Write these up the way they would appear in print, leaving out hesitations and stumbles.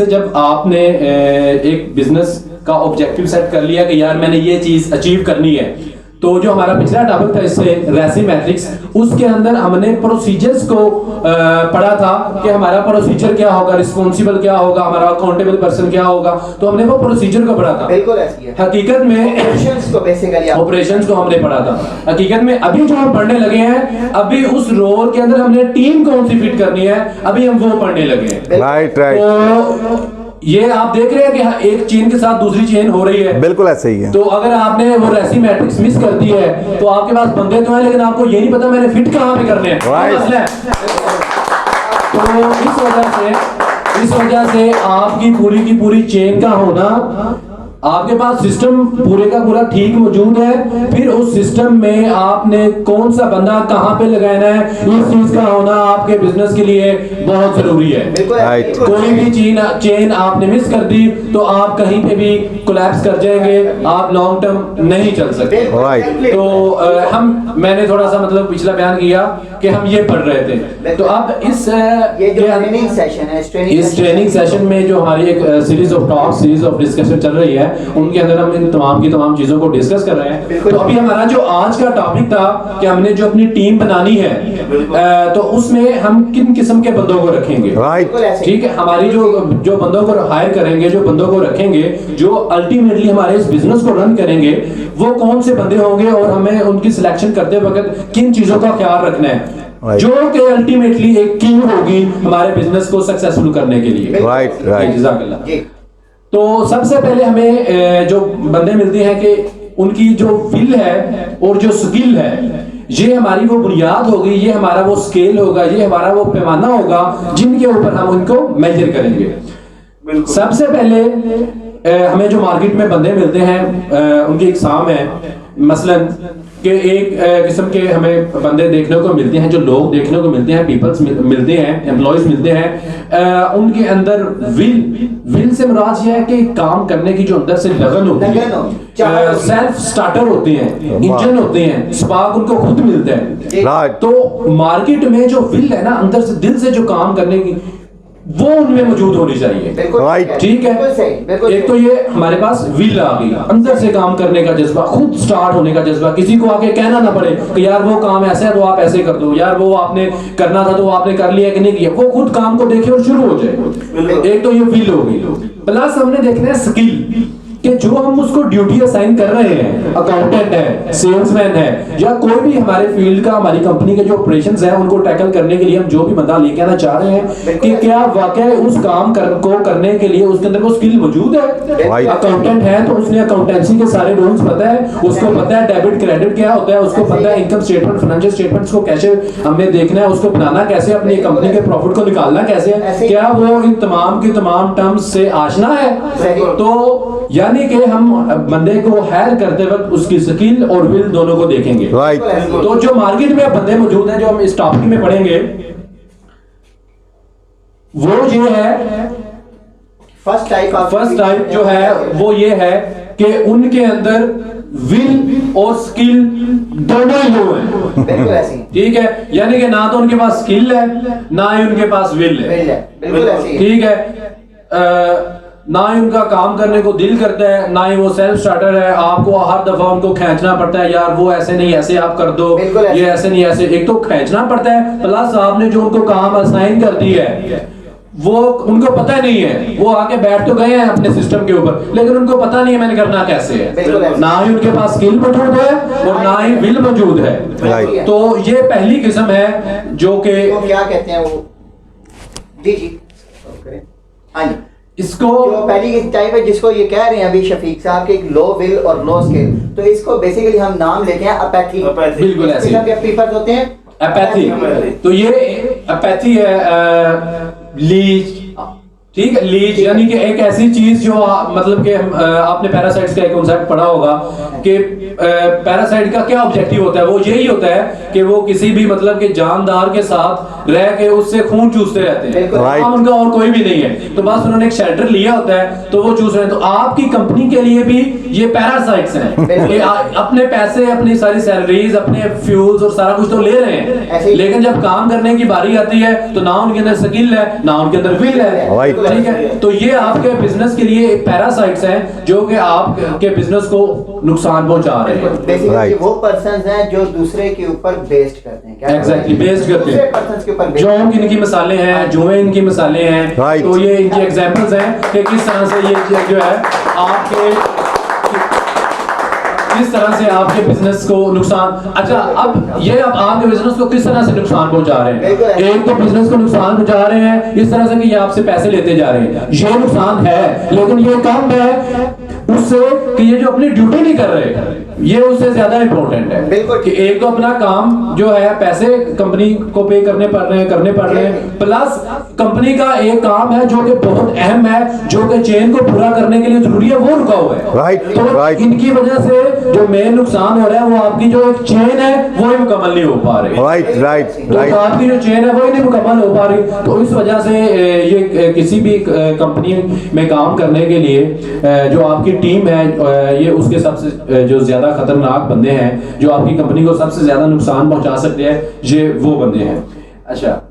जब आपने एक बिजनेस का ऑब्जेक्टिव सेट कर लिया कि यार मैंने ये चीज अचीव करनी है, तो जो हमारा पिछला टॉपिक था इससे रेसी मैट्रिक्स, उसके अंदर हमने प्रोसीजर्स को पढ़ा था कि हमारा प्रोसीजर क्या होगा, रिस्पॉन्सिबल क्या होगा, हमारा अकाउंटेबल पर्सन क्या होगा। तो हमने वो प्रोसीजर को पढ़ा था। बिल्कुल ऐसी है। हकीकत में ऑपरेशंस को हमने पढ़ा था। हकीकत में अभी जो हम पढ़ने लगे हैं, अभी उस रोल के अंदर हमने टीम कौन सी फिट करनी है, अभी हम वो पढ़ने लगे हैं। राइट। तो ये आप देख रहे हैं कि एक चेन के साथ दूसरी चेन हो रही है। बिल्कुल ऐसे ही है। तो अगर आपने वो रेसी मैट्रिक्स मिस कर दी है, तो आपके पास बंदे तो हैं, लेकिन आपको ये नहीं पता मैंने फिट कहाँ पे करने हैं। मसला है। तो इस वजह से आपकी पूरी की पूरी चेन का होना, आपके पास सिस्टम पूरे का पूरा ठीक मौजूद है, फिर उस सिस्टम में आपने कौन सा बंदा कहां पे लगाना है, इस चीज का होना आपके बिजनेस के लिए बहुत जरूरी है। राइट। कोई भी चेन आपने मिस कर दी तो आप कहीं पे भी कोलैप्स कर जाएंगे, आप लॉन्ग टर्म नहीं चल सकते। राइट। तो मैंने थोड़ा सा मतलब पिछला बयान किया कि हम ये पढ़ रहे थे। तो अब इस ट्रेनिंग सेशन है, इस ट्रेनिंग सेशन में जो हमारी एक series of talk, series of discussion चल रही है, उनके अंदर हम इन तमाम की तमाम चीजों को डिस्कस कर रहे हैं। तो अभी हमारा जो आज का टॉपिक था कि हमने जो अपनी टीम बनानी है, तो उसमें हम किन किस्म के बंदों को रखेंगे। राइट। ठीक है, हमारी जो बंदों को हायर करेंगे, जो बंदों को रखेंगे, जो अल्टीमेटली हमारे इस बिजनेस को रन करेंगे, वो कौन से बंदे होंगे और हमें उनकी सिलेक्शन करते वक्त किन चीजों का ख्याल रखना है, जो कि अल्टीमेटली एक की होगी हमारे बिजनेस को सक्सेसफुल करने के लिए। राइट। राइट। जज़ाकल्लाह। तो सबसे पहले हमें जो बंदे मिलते हैं कि उनकी जो विल है और जो स्किल है, ये हमारी वो बुनियाद होगी, ये हमारा वो स्केल होगा, ये हमारा वो पैमाना होगा जिनके ऊपर हम उनको मेजर करेंगे। सबसे पहले हमें जो मार्केट में बंदे मिलते हैं उनकी इकसाम है, मसलन कि एक किस्म के हमें बंदे देखने को मिलते हैं, जो लोग देखने को मिलते हैं, पीपल्स मिलते हैं, एम्प्लॉयज मिलते हैं, उनके अंदर विल से मुराद यह है कि काम करने की जो अंदर से लगन होती है, सेल्फ स्टार्टर होते हैं, इंजन होते हैं, स्पार्क उनको खुद मिलता है। तो मार्केट में जो विल है ना, अंदर से दिल से जो काम करने की, वो उनमें मौजूद होनी चाहिए। ठीक है। एक तो ये हमारे पास विल आ गई, अंदर से काम करने का जज्बा, खुद स्टार्ट होने का जज्बा, किसी को आके कहना ना पड़े कि यार वो काम ऐसा है तो आप ऐसे कर दो, यार वो आपने करना था तो आपने कर लिया कि नहीं किया, वो खुद काम को देखे और शुरू हो जाए। एक तो ये विल हो गई। प्लस हमने देखना है स्किल, कि जो हम उसको ड्यूटी असाइन कर रहे हैं, अकाउंटेंट है, सेल्समैन है, या कोई भी हमारे फील्ड का, हमारी कंपनी के जो ऑपरेशंस है, उनको टैकल करने के लिए हम जो भी बंदा लेके आना चाह रहे हैं, कि क्या वाकई उस काम को करने के लिए उसके अंदर वो स्किल मौजूद है। अकाउंटेंट है तो उसने अकाउंटेंसी के सारे रूल्स पता है, उसको पता है डेबिट क्रेडिट क्या होता है, उसको पता है इनकम स्टेटमेंट, फाइनेंशियल स्टेटमेंट्स को कैसे हमने देखना है, उसको बनाना कैसे, अपनी कंपनी के प्रॉफिट को निकालना कैसे है, क्या वो इन तमाम की तमाम टर्म्स से आशना है। तो यानी कि हम बंदे को हायर करते वक्त उसकी स्किल और विल दोनों को देखेंगे। तो जो मार्केट में बंदे मौजूद हैं, जो हम इस टॉपिक में पढ़ेंगे, वो ये है, फर्स्ट टाइप जो है वो ये है कि उनके अंदर विल और स्किल दोनों ही हो हैं। ठीक है, यानी कि ना तो उनके पास स्किल है, ना ही उनके पास विल है। ठीक है। ना ही उनका काम करने को दिल करता है, ना ही वो सेल्फ स्टार्टर है, आपको हर दफा उनको खींचना पड़ता है, यार वो ऐसे नहीं ऐसे आप कर दो, ये ऐसे नहीं ऐसे, एक तो खींचना पड़ता है, प्लस आपने जो उनको काम असाइन कर दी है वो उनको पता नहीं है, वो आके बैठ तो गए हैं अपने सिस्टम के ऊपर, लेकिन उनको पता नहीं है मैंने करना कैसे है। ना ही उनके पास स्किल मौजूद है और ना ही विल मौजूद है। तो ये पहली किस्म है जो कि क्या कहते हैं वो, जी हाँ जी, इसको जो पहली टाइप है जिसको ये कह रहे हैं अभी शफीक साहब के, लो विल और लो स्किल, तो इसको बेसिकली हम नाम लेते हैं अपैथी। बिल्कुल ऐसे के पीपल होते हैं अपैथी। तो ये अपैथी है, लीच। ठीक है, लीच यानी कि एक ऐसी चीज जो मतलब कि आपने पैरासाइट्स का एक कॉन्सेप्ट पढ़ा होगा कि पैरासाइट का क्या ऑब्जेक्टिव होता है, वो यही होता है कि वो किसी भी मतलब कि जानदार के साथ रह के उससे खून चूसते रहते हैं। काम उनका और कोई भी नहीं है, तो बस उन्होंने एक शेल्टर लिया होता है तो वो चूस रहे हैं। तो आपकी कंपनी के लिए भी ये पैरासाइट्स हैं, अपने पैसे, अपनी सारी सैलरीज, अपने फ्यूल्स और सारा कुछ तो ले रहे हैं, लेकिन जब काम करने की बारी आती है तो ना उनके अंदर स्किल है, ना उनके अंदर विल है। ठीक है, तो ये आपके बिजनेस के लिए पैरासाइट्स हैं जो कि आपके बिजनेस को नुकसान पहुंचा रहे हैं। Basically Right. वो पर्संस हैं जो दूसरे के ऊपर बेस्ड करते हैं, क्या एग्जैक्टली बेस्ड करते दूसरे हैं। पर्संस के ऊपर जो इनकी मिसालें हैं, जुए इनकी मिसालें हैं, Right. तो ये इनकी एग्जांपल्स हैं कि किस तरह से ये जो है आपके किस तरह से आपके बिजनेस को नुकसान। अच्छा, अब ये अब आपके बिजनेस को किस तरह से नुकसान पहुंचा रहे हैं? एक तो बिजनेस को नुकसान पहुंचा रहे हैं इस तरह से कि ये आपसे पैसे लेते जा रहे हैं, ये नुकसान है, लेकिन ये कम है उससे कि ये जो अपनी ड्यूटी नहीं कर रहे, ये उससे ज्यादा इंपॉर्टेंट है। बिल्कुल। कि एक तो अपना काम जो है पैसे कंपनी को पे करने पड़ रहे हैं, प्लस कंपनी का एक काम है जो कि बहुत अहम है, जो कि चेन को पूरा करने के लिए जरूरी है, वो रुका हुआ है। Right, तो right. इनकी वजह से जो मेन नुकसान हो रहा है वो आपकी जो एक चेन है वो ही मुकम्मल नहीं हो पा रही। राइट तो आपकी जो चेन है वो ही नहीं मुकम्मल हो पा रही, तो इस वजह से ये किसी भी कंपनी में काम करने के लिए जो आपकी टीम है ये उसके सबसे जो ज्यादा खतरनाक बंदे हैं जो आपकी कंपनी को सबसे ज्यादा नुकसान पहुंचा सकते हैं, ये वो बंदे हैं। अच्छा,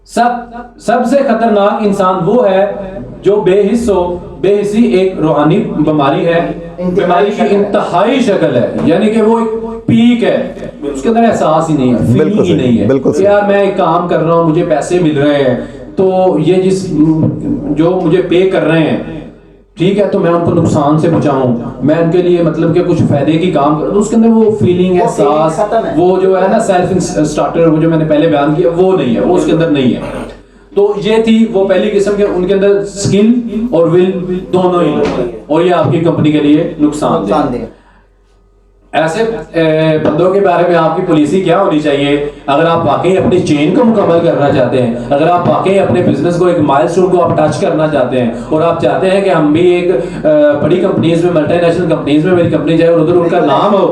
सबसे खतरनाक इंसान वो है जो बेहिस हो। बेहिसी एक रूहानी बीमारी है, बीमारी की इंतहाई शक्ल है, यानी कि वो एक पीक है, उसके अंदर एहसास ही नहीं है, फीलिंग बिल्कुल ही सही, नहीं है बिल्कुल सही। यार मैं एक काम कर रहा हूँ, मुझे पैसे मिल रहे हैं, तो ये जो मुझे पे कर रहे हैं, ठीक है, तो मैं उनको नुकसान से बचाऊं, मैं उनके लिए मतलब कि कुछ फायदे की काम करूं, तो उसके अंदर वो फीलिंग वो feeling एहसास खत्म है। वो जो है ना सेल्फ स्टार्टर, वो जो मैंने पहले बयान किया वो नहीं है, वो उसके अंदर नहीं है। तो ये थी वो पहली किस्म के, उनके अंदर स्किल और विल दोनों ही नहीं है, और ये आपकी कंपनी के लिए नुकसानदेह। ऐसे बंदों के बारे में आपकी पॉलिसी क्या होनी चाहिए? अगर आप वाकई अपनी चेन को मुकम्मल करना चाहते हैं, अगर आप वाकई अपने बिजनेस को एक माइलस्टोन को आप टच करना चाहते हैं, और आप चाहते हैं कि हम भी एक बड़ी कंपनीज में, मल्टीनेशनल कंपनीज में मेरी कंपनी जाए और उधर उनका नाम हो,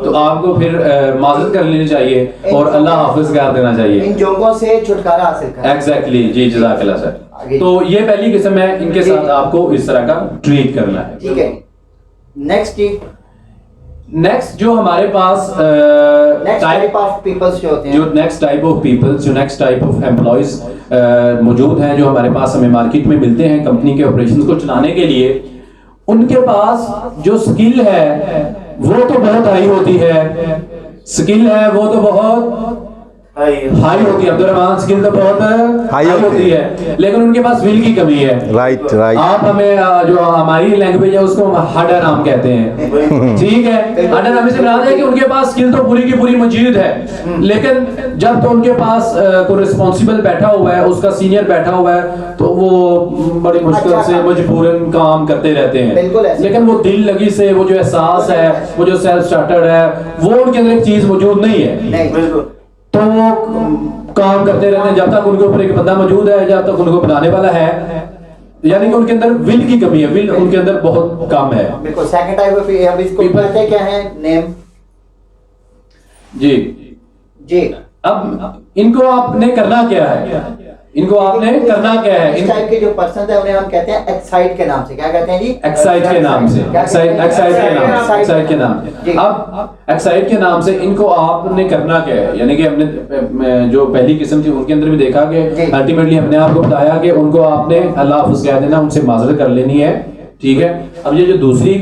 तो आपको फिर माजरत कर लेनी चाहिए और अल्लाह हाफिज कर देना चाहिए, इन जोगों से छुटकारा हासिल करना। एग्जैक्टली जी, जज़ाकल्लाह सर। तो ये पहली किस्म है, इनके साथ आपको इस तरह का ट्रीट करना है। ठीक है, नेक्स्ट जो हमारे पास टाइप ऑफ पीपल्स जो होते हैं, जो नेक्स्ट टाइप ऑफ पीपल्स, जो नेक्स्ट टाइप ऑफ एम्प्लॉयज मौजूद हैं, जो हमारे पास हमें मार्केट में मिलते हैं कंपनी के ऑपरेशंस को चलाने के लिए, उनके पास जो स्किल है वो तो बहुत हाई होती है, स्किल है वो तो बहुत हाई होती है, अब्दुर्रहमान, स्किल तो बहुत हाई होती है, लेकिन उनके पास विल की कमी है। राइट आप हमें जो हमारी लैंग्वेज है उसको हडर नाम कहते हैं, ठीक है, हडर नाम से याद है कि उनके पास स्किल तो पूरी की पूरी मौजूद है, लेकिन जब तो उनके पास कोई रिस्पॉन्सिबल बैठा हुआ है, उसका सीनियर बैठा हुआ है, तो वो बड़ी मुश्किल से मजबूरन काम करते रहते हैं, लेकिन वो दिल लगी से वो जो एहसास है, वो जो सेल्फ स्टार्टर्ड है, वो उनके अंदर एक चीज मौजूद नहीं है, तो वो काम करते रहते हैं जब तक उनके ऊपर एक बंदा मौजूद है, जब तक उनको बनाने वाला है, यानी कि उनके अंदर विल की कमी है, विल उनके अंदर बहुत कम है। बिल्कुल। सेकंड टाइप ऑफ अब इसको कहते क्या है, नेम जी जी। अब इनको आपने करना क्या है, इनको आपने करना क्या है? इस टाइप के जो पर्सन है उन्हें हम कहते हैं एक्साइट के नाम से। क्या कहते हैं जी? एक्साइट के नाम से, एक्साइट के नाम। अब एक्साइट के नाम से इनको आपने करना क्या है, यानी कि हमने जो पहली किस्म थी उनके अंदर भी देखा कि अल्टीमेटली हमने आपको बताया कि उनको आपने अल्लाह हाफ़िज़ कह देना, उनसे माजरत कर लेनी है, ठीक है। अब ये जो दूसरी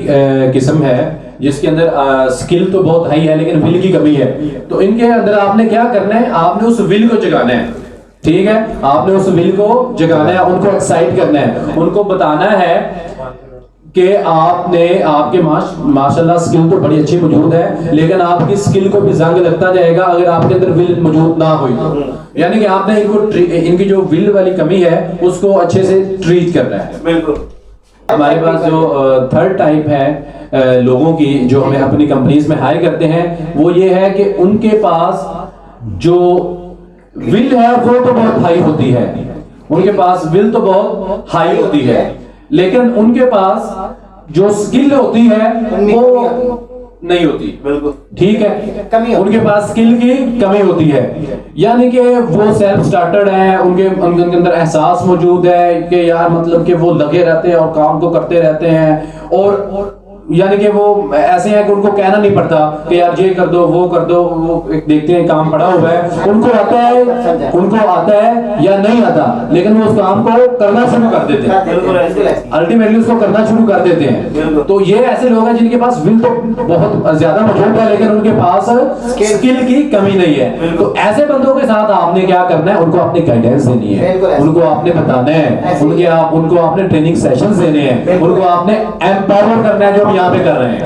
किस्म है जिसके अंदर स्किल तो बहुत हाई है लेकिन विल की कमी है, तो इनके अंदर आपने क्या करना है, आपने उस विल को जगाना है, ठीक है, आपने उस विल को जगाना है, उनको एक्साइट करना है, उनको बताना है कि आपने आपके माशाल्लाह स्किल तो बड़ी अच्छी मौजूद है, लेकिन आपकी स्किल को भी जंग लगता जाएगा अगर आपके अंदर विल मौजूद ना हुई तो, यानी कि आपने इनकी जो विल वाली कमी है उसको अच्छे से ट्रीट करना है। बिल्कुल। हमारे पास जो थर्ड टाइप है लोगों की जो हमें अपनी कंपनीज में हायर करते हैं, वो ये है कि उनके पास जो विल है वो तो बहुत हाई होती है, उनके पास विल तो बहुत हाई होती है, लेकिन उनके पास जो स्किल होती है वो नहीं होती, बिल्कुल ठीक है, उनके पास स्किल की कमी होती है, यानी कि वो सेल्फ स्टार्टर्ड है, उनके अंदर एहसास मौजूद है कि यार मतलब कि वो लगे रहते हैं और काम को करते रहते हैं, और यानी कि वो ऐसे हैं कि उनको कहना नहीं पड़ता कि यार ये कर दो वो कर दो, वो एक देखते हैं काम पड़ा हुआ है, उनको आता है या नहीं आता, लेकिन वो उस काम को करना शुरू कर देते हैं, अल्टीमेटली उसको करना शुरू कर देते हैं। तो ये ऐसे लोग हैं जिनके पास विल तो बहुत ज्यादा मौजूद है, लेकिन उनके पास स्किल की कमी नहीं है। तो ऐसे बंदों के साथ आपने क्या करना है, उनको अपनी गाइडेंस देनी है, उनको आपने बताना है, उनको आपने ट्रेनिंग सेशंस देने हैं, उनको आपने एम्पावर करना है, जो हम यहाँ पे कर रहे हैं।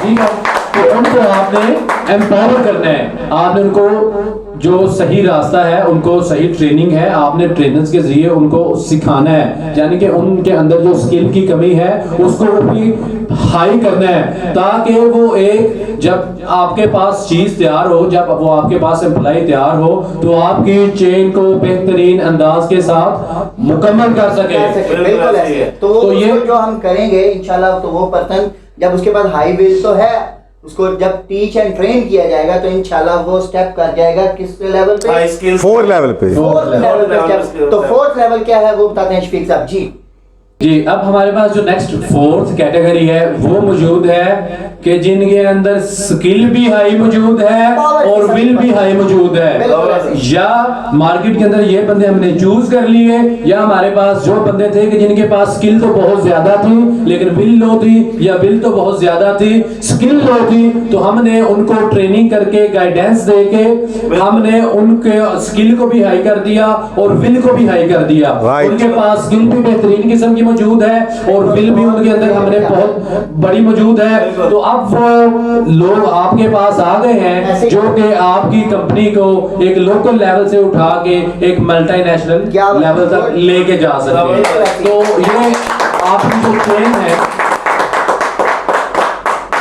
ठीक है, तो उनको आपने एम्पावर करना है, आपने उनको जो सही रास्ता है, उनको सही ट्रेनिंग है, आपने ट्रेनर्स के जरिए उनको सिखाना है, यानी कि उनके अंदर जो स्किल की कमी है उसको भी हाई करना है, ताकि वो एक जब आपके पास चीज तैयार हो, जब वो आपके पास एम्प्लॉय तैयार हो, तो आपकी चेन को बेहतरीन अंदाज के साथ मुकम्मल कर सके। बिल्कुल ऐसे। तो ये जो हम करेंगे इंशाल्लाह, तो वो पर्सन जब उसके पास हाई विल तो है, उसको जब टीच एंड ट्रेन किया जाएगा तो इंशाल्लाह वो स्टेप कर जाएगा किस लेवल पे, 4 लेवल पे। तो 4th लेवल क्या है वो बताते हैं शफीक साहब जी। जी, अब हमारे पास जो नेक्स्ट 4th कैटेगरी है वो मौजूद है कि जिनके अंदर स्किल भी हाई मौजूद है और विल भी हाई मौजूद है। या मार्केट के अंदर ये बंदे हमने चूज कर लिए, या हमारे पास जो बंदे थे कि जिनके पास स्किल तो बहुत ज्यादा थी लेकिन विल लो थी, या विल तो बहुत ज्यादा थी स्किल लो थी, तो हमने उनको ट्रेनिंग करके गाइडेंस देके हमने उनके स्किल को भी हाई कर दिया और विल को भी हाई कर दिया। उनके पास स्किल भी बेहतरीन किस्म की मौजूद है और विल भी उनके अंदर हमने बहुत बड़ी मौजूद है। तो अब वो लोग आपके पास आ गए हैं जो कि आपकी कंपनी को एक लोकल लेवल से उठा के एक मल्टीनेशनल लेवल तक लेके जा सकते हैं। तो ये आपकी जो चेन है,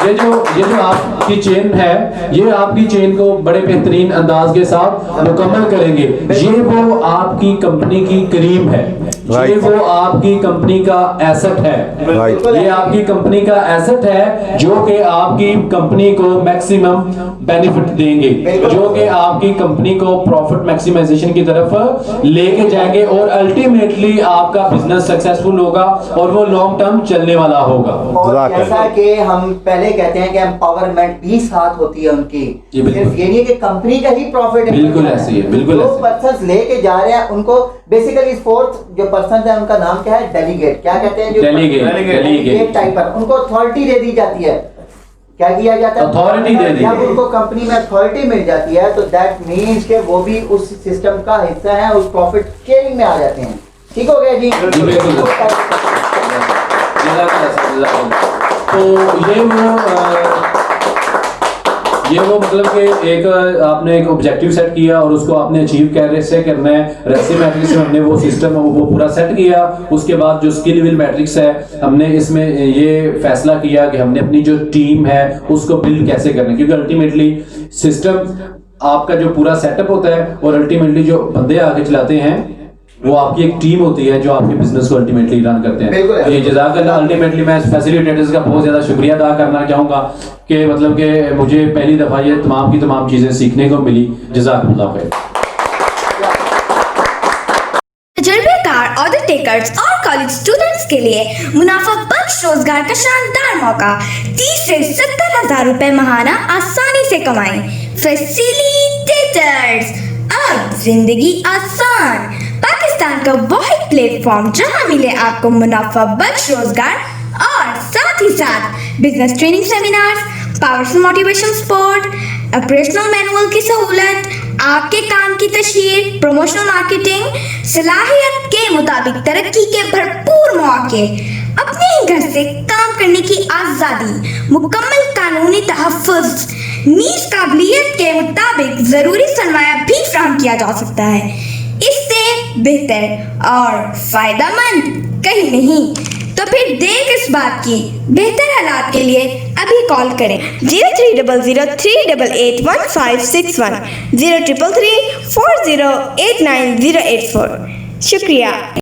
ये जो आपकी चेन है, ये आपकी चेन को बड़े बेहतरीन अंदाज के साथ मुकम्मल करेंगे। ये वो आपकी कंपनी की क्रीम है, ये वो आपकी कंपनी का एसेट है, ये आपकी कंपनी का एसेट है जो कि आपकी कंपनी को मैक्सिमम बेनिफिट देंगे, जो कि आपकी कंपनी को प्रॉफिट मैक्सिमाइजेशन की तरफ लेके जाएंगे और अल्टीमेटली आपका बिजनेस सक्सेसफुल होगा और वो लॉन्ग टर्म चलने वाला होगा। और जैसा कि हम पहले कहते हैं कि एम्पावरमेंट भी साथ होती है उनकी, सिर्फ ये नहीं है कि कंपनी का ही प्रॉफिट है, बिल्कुल ऐसी है, बिल्कुल जो पर्सन्स लेके जा रहे हैं उनको बेसिकली 4th जो पर्सन है उनका नाम क्या है, डेलीगेट। क्या कहते हैं, जो डेलीगेट टाइपर, उनको अथॉरिटी दे दी जाती है। क्या किया जाता है, अथॉरिटी दे दी। जब उनको कंपनी में अथॉरिटी मिल जाती है तो दैट मींस कि वो भी उस सिस्टम का हिस्सा है, उस प्रॉफिट शेयरिंग में आ जाते हैं। ठीक हो गया जी। तो ये वो मतलब कि एक आपने एक ऑब्जेक्टिव सेट किया और उसको आपने अचीव कैसे करना है, रेसी मैट्रिक्स में हमने वो सिस्टम वो पूरा सेट किया। उसके बाद जो स्किल विल मैट्रिक्स है, हमने इसमें ये फैसला किया कि हमने अपनी जो टीम है उसको बिल्ड कैसे करना है, क्योंकि अल्टीमेटली सिस्टम आपका जो पूरा सेटअप होता है और अल्टीमेटली जो बंदे आगे चलाते हैं वो आपकी एक टीम होती है जो आपके बिजनेस को अल्टीमेटली रन करते हैं। ये जज़ाकल्लाह। अल्टीमेटली मैं फैसिलिटेटर्स का बहुत ज़्यादा शुक्रिया अदा करना चाहूँगा कि मतलब कि मुझे पहली दफ़ा ये तमाम की तमाम चीज़ें सीखने को मिली। जज़ाकल्लाह खैर। तजुर्बेकार ऑर्डर टेकर्स और कॉलेज स्टूडेंट्स के लिए मुनाफा बख्श रोजगार का शानदार मौका। 30 से 70,000 रुपए माहाना आसानी से कमाएं। फैसिलिटेटर्स, अब जिंदगी आसान। पाकिस्तान का वाहिद प्लेटफॉर्म जहां मिले आपको मुनाफा बख्श रोजगार और साथ ही साथ business training seminars, powerful motivation support, operational manual की सहूलत, आपके काम की तशहीर, प्रमोशनल मार्केटिंग, सलाहियत के मुताबिक तरक्की के भरपूर मौके, अपने ही घर से काम करने की आज़ादी, मुकम्मल कानूनी तहफ़्फ़ुज़, नीज काबिलियत के मुताबिक ज़रूरी सरमाया भी फराहम किया जा सकता है। इससे बेहतर और फ़ायदेमंद कहीं नहीं। तो फिर देर किस बात की, बेहतर हालात के लिए अभी कॉल करें 0300388161 0333 4089 084। शुक्रिया।